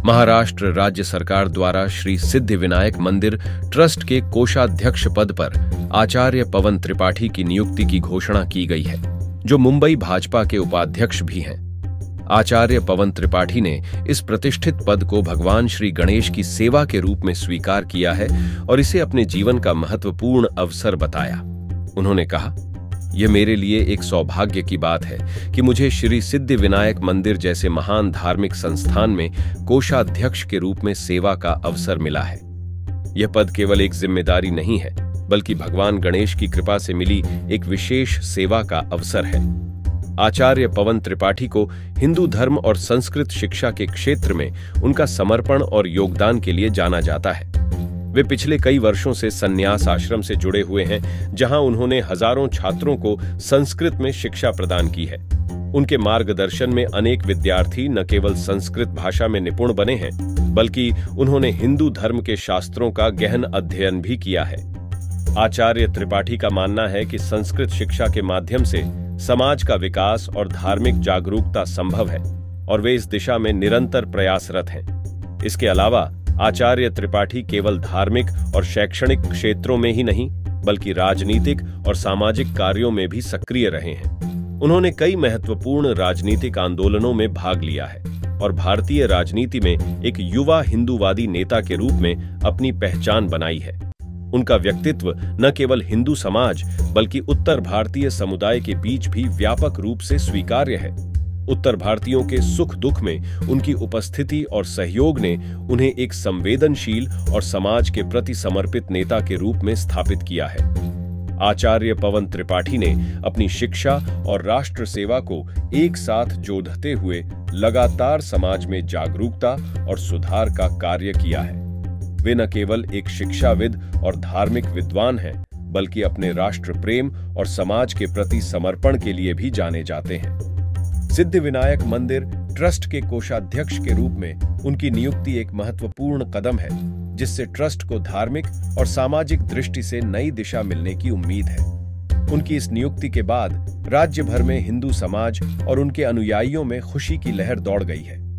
महाराष्ट्र राज्य सरकार द्वारा श्री सिद्धिविनायक मंदिर ट्रस्ट के कोषाध्यक्ष पद पर आचार्य पवन त्रिपाठी की नियुक्ति की घोषणा की गई है, जो मुंबई भाजपा के उपाध्यक्ष भी हैं। आचार्य पवन त्रिपाठी ने इस प्रतिष्ठित पद को भगवान श्री गणेश की सेवा के रूप में स्वीकार किया है और इसे अपने जीवन का महत्वपूर्ण अवसर बताया। उन्होंने कहा, यह मेरे लिए एक सौभाग्य की बात है कि मुझे श्री सिद्धिविनायक मंदिर जैसे महान धार्मिक संस्थान में कोषाध्यक्ष के रूप में सेवा का अवसर मिला है। यह पद केवल एक जिम्मेदारी नहीं है, बल्कि भगवान गणेश की कृपा से मिली एक विशेष सेवा का अवसर है। आचार्य पवन त्रिपाठी को हिंदू धर्म और संस्कृत शिक्षा के क्षेत्र में उनका समर्पण और योगदान के लिए जाना जाता है। वे पिछले कई वर्षों से संन्यास आश्रम से जुड़े हुए हैं, जहां उन्होंने हजारों छात्रों को संस्कृत में शिक्षा प्रदान की है। उनके मार्गदर्शन में अनेक विद्यार्थी न केवल संस्कृत भाषा में निपुण बने हैं, बल्कि उन्होंने हिंदू धर्म के शास्त्रों का गहन अध्ययन भी किया है। आचार्य त्रिपाठी का मानना है कि संस्कृत शिक्षा के माध्यम से समाज का विकास और धार्मिक जागरूकता संभव है और वे इस दिशा में निरंतर प्रयासरत हैं। इसके अलावा आचार्य त्रिपाठी केवल धार्मिक और शैक्षणिक क्षेत्रों में ही नहीं, बल्कि राजनीतिक और सामाजिक कार्यों में भी सक्रिय रहे हैं। उन्होंने कई महत्वपूर्ण राजनीतिक आंदोलनों में भाग लिया है और भारतीय राजनीति में एक युवा हिंदूवादी नेता के रूप में अपनी पहचान बनाई है। उनका व्यक्तित्व न केवल हिंदू समाज बल्कि उत्तर भारतीय समुदाय के बीच भी व्यापक रूप से स्वीकार्य है। उत्तर भारतीयों के सुख दुख में उनकी उपस्थिति और सहयोग ने उन्हें एक संवेदनशील और समाज के प्रति समर्पित नेता के रूप में स्थापित किया है। आचार्य पवन त्रिपाठी ने अपनी शिक्षा और राष्ट्र सेवा को एक साथ जोड़ते हुए लगातार समाज में जागरूकता और सुधार का कार्य किया है। वे न केवल एक शिक्षाविद और धार्मिक विद्वान हैं, बल्कि अपने राष्ट्र प्रेम और समाज के प्रति समर्पण के लिए भी जाने जाते हैं। सिद्धिविनायक मंदिर ट्रस्ट के कोषाध्यक्ष के रूप में उनकी नियुक्ति एक महत्वपूर्ण कदम है, जिससे ट्रस्ट को धार्मिक और सामाजिक दृष्टि से नई दिशा मिलने की उम्मीद है। उनकी इस नियुक्ति के बाद राज्य भर में हिंदू समाज और उनके अनुयायियों में खुशी की लहर दौड़ गई है।